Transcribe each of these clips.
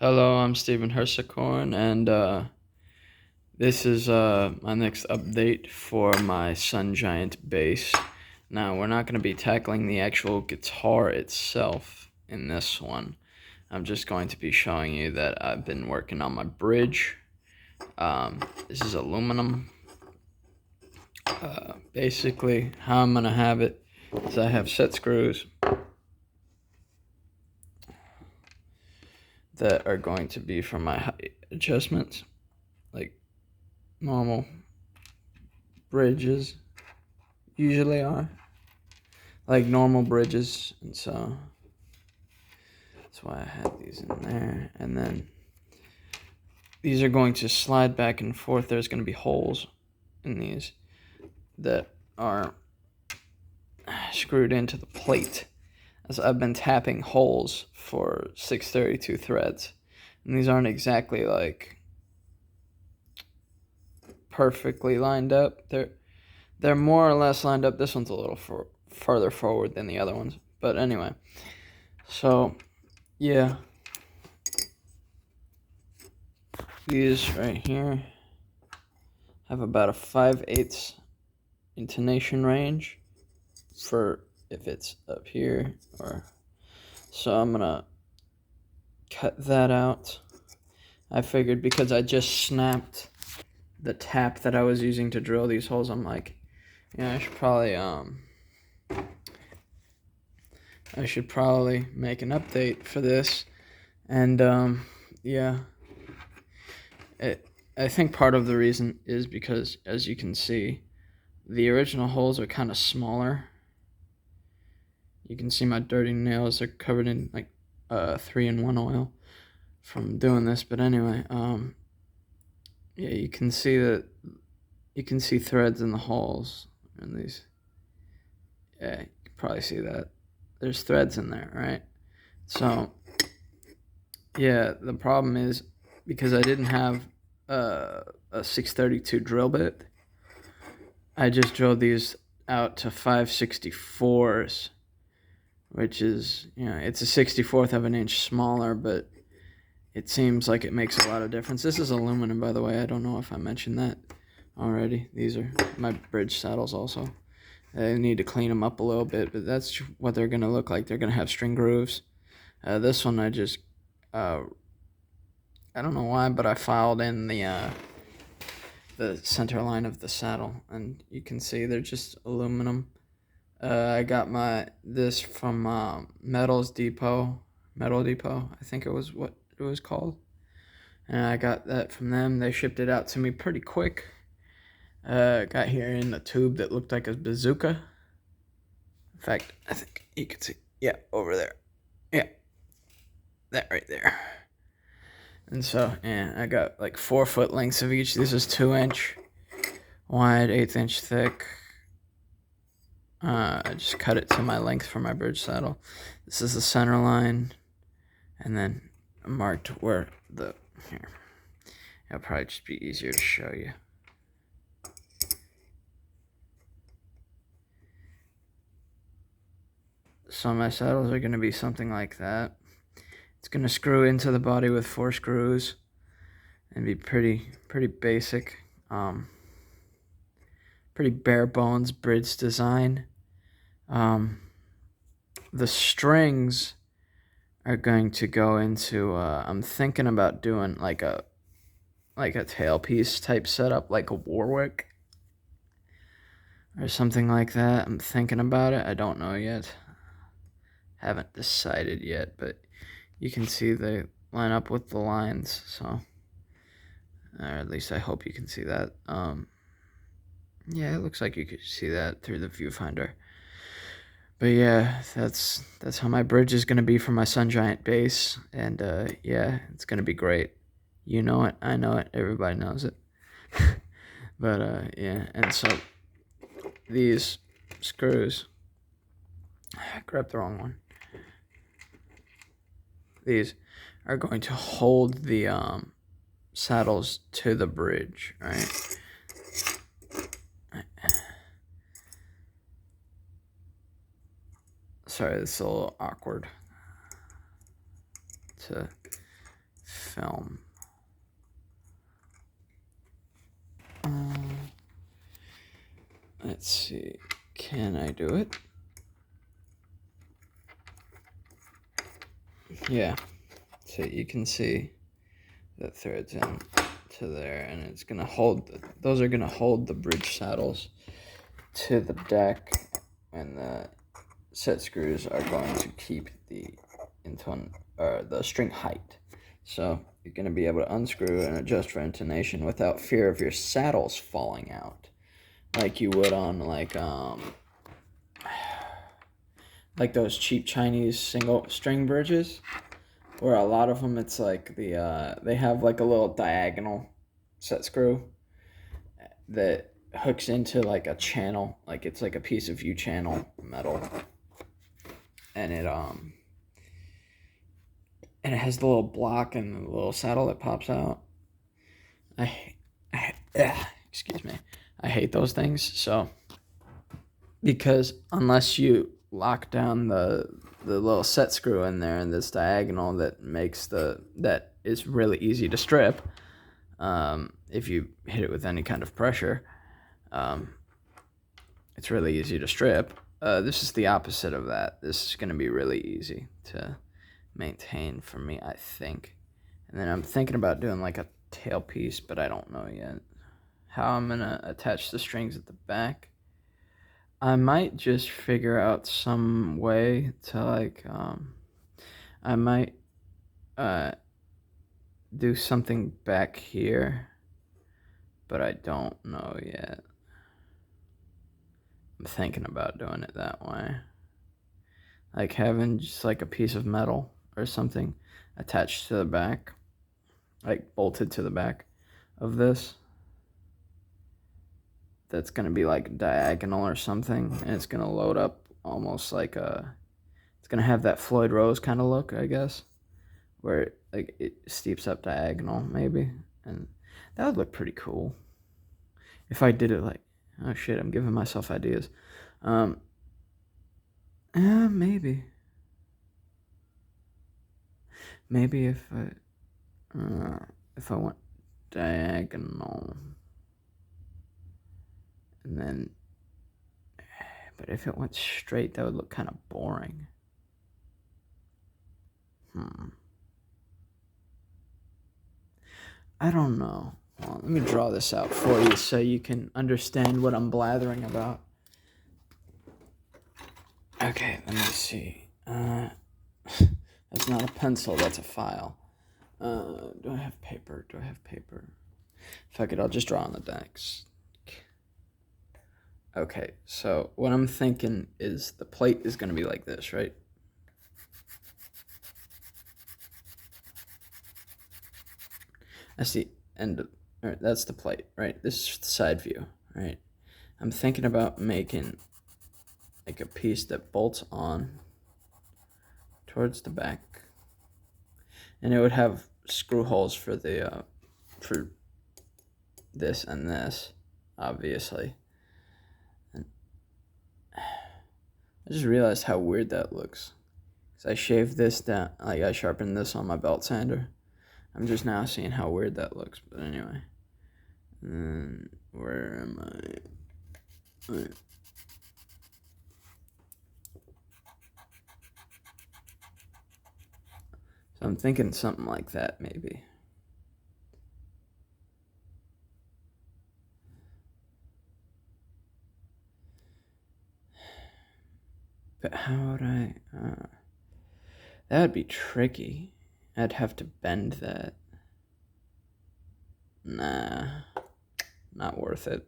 Hello, I'm Stephen Hersicorn, and this is my next update for my Sun Giant bass. Now, we're not going to be tackling the actual guitar itself in this one. I'm just going to be showing you that I've been working on my bridge. This is aluminum. Basically, how I'm going to have it is I have set screws that are going to be for my height adjustments, like normal bridges usually are, like normal bridges, and so that's why I had these in there. And then these are going to slide back and forth. There's going to be holes in these that are screwed into the plate, as I've been tapping holes for 632 threads, and these aren't exactly like perfectly lined up. They're more or less lined up. This one's a little farther forward than the other ones, but anyway. So yeah, these right here have about a 5/8 intonation range for if it's up here, or so I'm gonna cut that out. I figured because I just snapped the tap that I was using to drill these holes, I'm like, yeah, I should probably make an update for this. And yeah, I think part of the reason is because, as you can see, the original holes are kind of smaller. You can see my dirty nails are covered in like 3-in-1 oil from doing this. But anyway, yeah, you can see threads in the holes in these. Yeah, you can probably see that there's threads in there, right? So yeah, the problem is because I didn't have a 632 drill bit, I just drilled these out to 5/64s, which is, it's a 64th of an inch smaller, but it seems like it makes a lot of difference. This is aluminum, by the way. I don't know if I mentioned that already. These are my bridge saddles also. I need to clean them up a little bit, but that's what they're going to look like. They're going to have string grooves. This one I just, I don't know why, but I filed in the center line of the saddle, and you can see they're just aluminum. I got this from Metal Depot, I think it was what it was called. And I got that from them. They shipped it out to me pretty quick. Got here in a tube that looked like a bazooka. In fact, I think you can see, yeah, over there. Yeah, that right there. And so, yeah, I got like 4-foot lengths of each. This is 2-inch wide, 1/8 inch thick. I just cut it to my length for my bridge saddle. This is the center line, and then I marked where here. It'll probably just be easier to show you. So my saddles are going to be something like that. It's going to screw into the body with 4 screws and be pretty basic, pretty bare bones bridge design. The strings are going to go into, I'm thinking about doing like a tailpiece type setup, like a Warwick or something like that. I'm thinking about it. I don't know yet. Haven't decided yet, but you can see they line up with the lines, so, or at least I hope you can see that. Yeah, it looks like you could see that through the viewfinder. But yeah, that's how my bridge is going to be for my Sun Giant bass, and yeah, it's going to be great. You know it, I know it, everybody knows it. But yeah, and so these screws, I grabbed the wrong one. These are going to hold the saddles to the bridge, right? Sorry, this is a little awkward to film. Let's see. Can I do it? Yeah. So you can see the threads in to there, and it's gonna hold. Those are gonna hold the bridge saddles to the deck, and the set screws are going to keep the the string height. So you're gonna be able to unscrew and adjust for intonation without fear of your saddles falling out, like you would on like those cheap Chinese single string bridges, where a lot of them it's like they have like a little diagonal set screw that hooks into like a channel, like it's like a piece of U channel metal, and it has the little block and the little saddle that pops out. Excuse me. I hate those things. So because unless you lock down the little set screw in there and this diagonal that makes that is really easy to strip, if you hit it with any kind of pressure, it's really easy to strip. This is the opposite of that. This is going to be really easy to maintain for me, I think. And then I'm thinking about doing like a tailpiece, but I don't know yet how I'm going to attach the strings at the back. I might just figure out some way to like, I might do something back here, but I don't know yet. I'm thinking about doing it that way. Like having just like a piece of metal or something attached to the back, like bolted to the back of this. That's going to be like diagonal or something, and it's going to load up almost like it's going to have that Floyd Rose kind of look, I guess, where it steeps up diagonal maybe, and that would look pretty cool if I did it like, oh shit, I'm giving myself ideas. Maybe if I went diagonal, and then, but if it went straight, that would look kind of boring. I don't know. Well, let me draw this out for you so you can understand what I'm blathering about. Okay, let me see. That's not a pencil, that's a file. Do I have paper? Fuck it, I'll just draw on the decks. Okay, so what I'm thinking is the plate is going to be like this, right? That's the end of, or that's the plate, right? This is the side view, right? I'm thinking about making like a piece that bolts on towards the back, and it would have screw holes for the for this and this, obviously. And I just realized how weird that looks, because I shaved this down, like I sharpened this on my belt sander. I'm just now seeing how weird that looks, but anyway. Where am I? Wait. So I'm thinking something like that, maybe. But how would I? That would be tricky. I'd have to bend that. Nah, not worth it.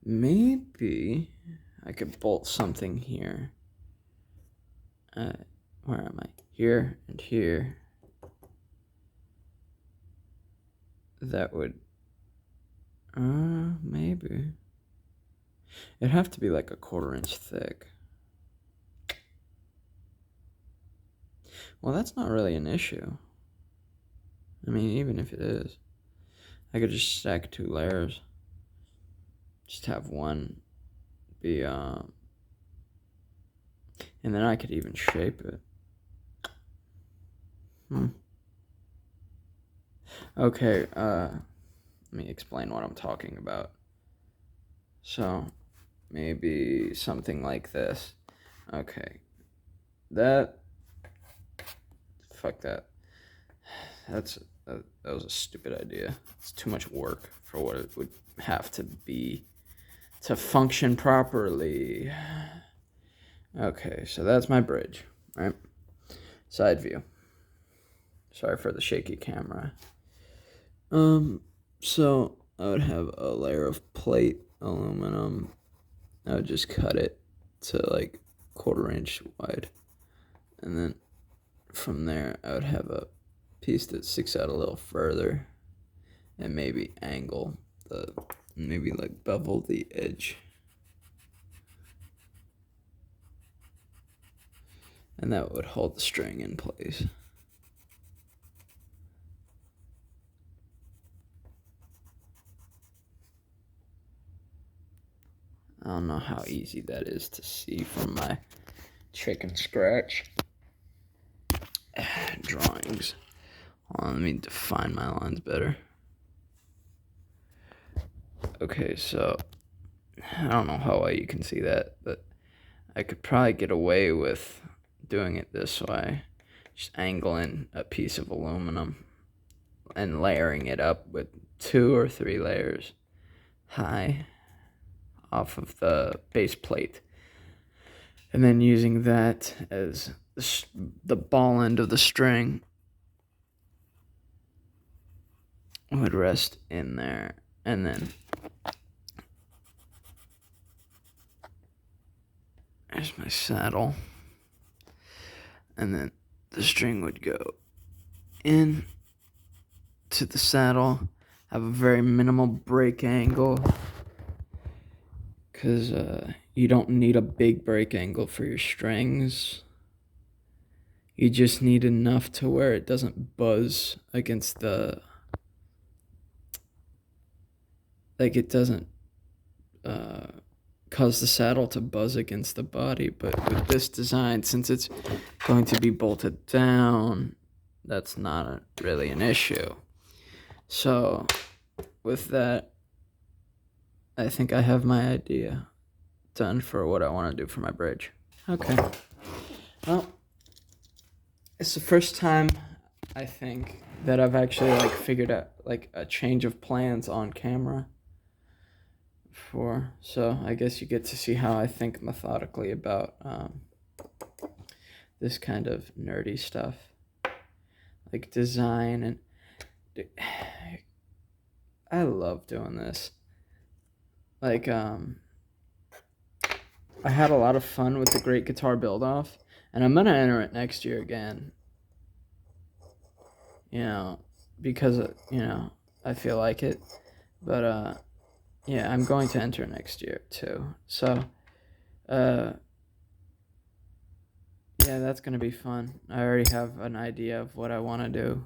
Maybe I could bolt something here. Where am I? Here and here. That would, maybe. It'd have to be like a 1/4 inch thick. Well, that's not really an issue. I mean, even if it is, I could just stack 2 layers. Just have one be, and then I could even shape it. Okay, let me explain what I'm talking about. So, maybe something like this. Okay, that, fuck that. That was a stupid idea. It's too much work for what it would have to be to function properly. Okay, so that's my bridge, right? Side view. Sorry for the shaky camera. So I would have a layer of plate aluminum. I would just cut it to like 1/4 inch wide, and then from there I would have a piece that sticks out a little further, and maybe maybe like bevel the edge, and that would hold the string in place. I don't know how easy that is to see from my chicken scratch drawings. Hold on, let me define my lines better. Okay, so I don't know how well you can see that, but I could probably get away with doing it this way. Just angling a piece of aluminum and layering it up with 2 or 3 layers high off of the base plate, and then using that as the ball end of the string would rest in there, and then there's my saddle, and then the string would go in to the saddle, have a very minimal break angle, because you don't need a big break angle for your strings. You just need enough to where it doesn't buzz against it doesn't cause the saddle to buzz against the body. But with this design, since it's going to be bolted down, that's not really an issue. So with that, I think I have my idea done for what I want to do for my bridge. Okay. Well, it's the first time, I think, that I've actually figured out a change of plans on camera before. So I guess you get to see how I think methodically about this kind of nerdy stuff, like design, and I love doing this. I had a lot of fun with the Great Guitar Build-Off, and I'm gonna enter it next year again. Because I feel like it. But yeah, I'm going to enter next year too. So yeah, that's gonna be fun. I already have an idea of what I want to do.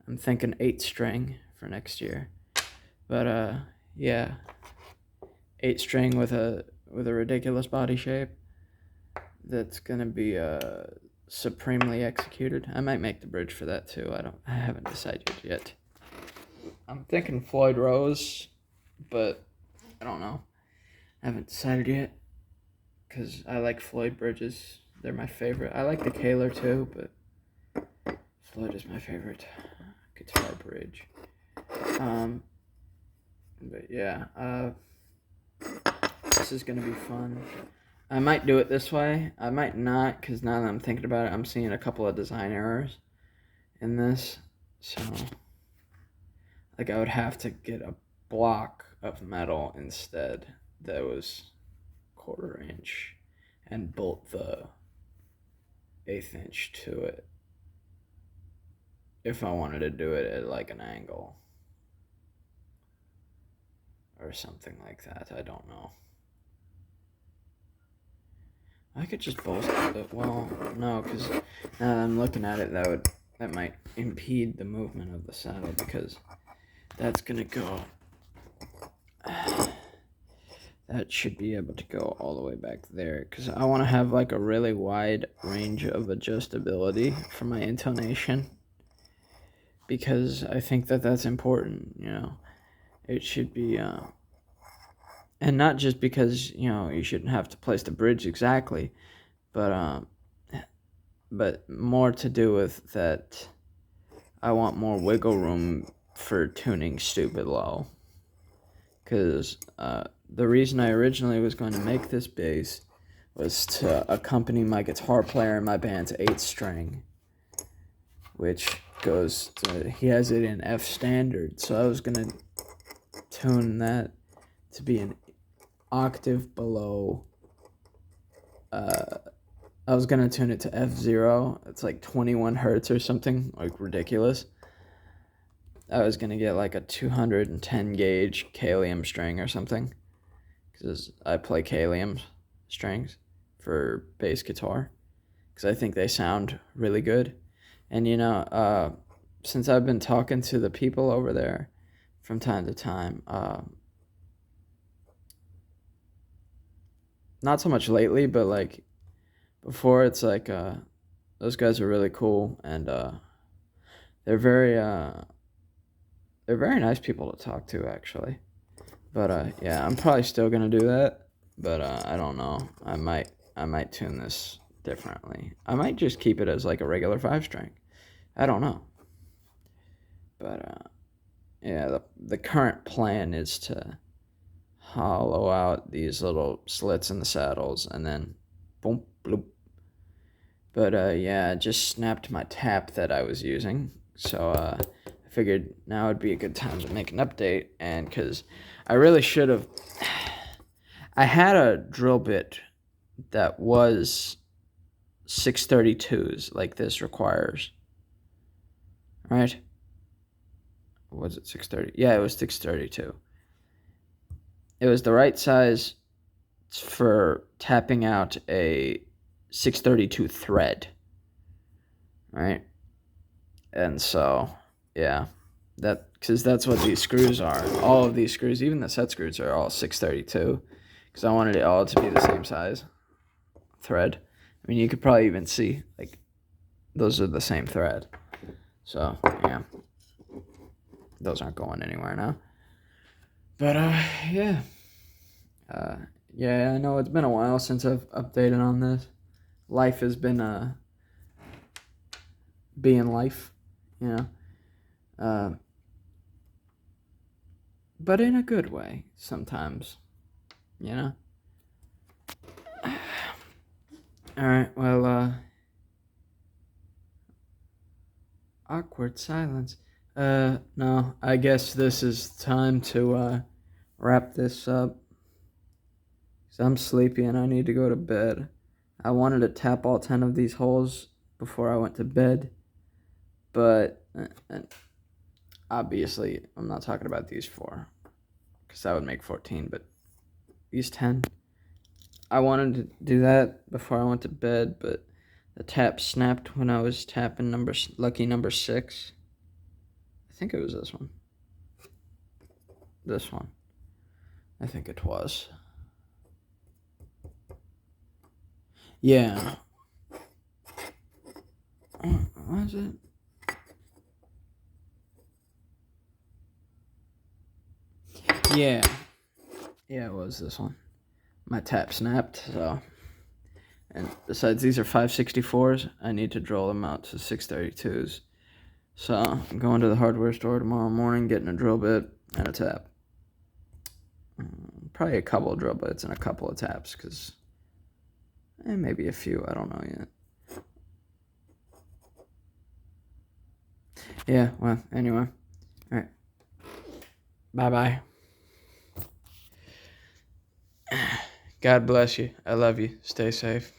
I'm thinking 8-string for next year. But yeah, 8-string with a ridiculous body shape that's gonna be supremely executed. I might make the bridge for that too. I haven't decided yet. I'm thinking Floyd Rose, but I don't know. I haven't decided yet, because I like Floyd bridges. They're my favorite. I like the Kaler too, but Floyd is my favorite guitar bridge. But yeah, this is gonna be fun. I might do it this way. I might not, because now that I'm thinking about it, I'm seeing a couple of design errors in this. So, I would have to get a block of metal instead that was 1/4 inch and bolt the 1/8 inch to it if I wanted to do it at an angle or something like that. I don't know. I could just bolt it. Well, no, because now that I'm looking at it, that might impede the movement of the saddle, because that's gonna go that should be able to go all the way back there, because I want to have like a really wide range of adjustability for my intonation, because I think that that's important. It should be and not just because you shouldn't have to place the bridge exactly, but more to do with that I want more wiggle room for tuning stupid low. Because the reason I originally was going to make this bass was to accompany my guitar player in my band's 8th string, which he has it in F standard, so I was going to tune that to be an octave below. I was going to tune it to F0. It's like 21 hertz or something, like ridiculous. I was going to get like a 210 gauge Kalium string or something, because I play Kalium strings for bass guitar, because I think they sound really good. And since I've been talking to the people over there from time to time, not so much lately, but like before, it's like those guys are really cool, and they're very nice people to talk to, actually. But yeah, I'm probably still gonna do that, but I don't know. I might tune this differently. I might just keep it as like a regular 5-string. I don't know. But yeah, the current plan is to hollow out these little slits in the saddles and then boom bloop. But yeah, I just snapped my tap that I was using, so I figured now would be a good time to make an update, and because I really should have. I had a drill bit that was 632s, like this requires. Right? Was it 630? Yeah, it was 632. It was the right size for tapping out a 632 thread. Right? And so, yeah, because that's what these screws are. All of these screws, even the set screws, are all 632, because I wanted it all to be the same size thread. I mean, you could probably even see, like, those are the same thread. So, yeah, those aren't going anywhere now. But, yeah. Yeah, I know it's been a while since I've updated on this. Life has been, being life, but in a good way sometimes, Alright, well, awkward silence. No, I guess this is time to, wrap this up. 'Cause I'm sleepy and I need to go to bed. I wanted to tap all 10 of these holes before I went to bed, but obviously I'm not talking about these 4, because that would make 14, but these 10. I wanted to do that before I went to bed, but the tap snapped when I was tapping lucky number 6. I think it was this one. This one. I think it was. Yeah. Was it? Yeah. Yeah, it was this one. My tap snapped, so. And besides, these are 564s. I need to drill them out to 632s. So I'm going to the hardware store tomorrow morning, getting a drill bit and a tap. Probably a couple of drill bits and a couple of taps, because maybe a few, I don't know yet. Yeah, well, anyway. Alright. Bye-bye. God bless you. I love you. Stay safe.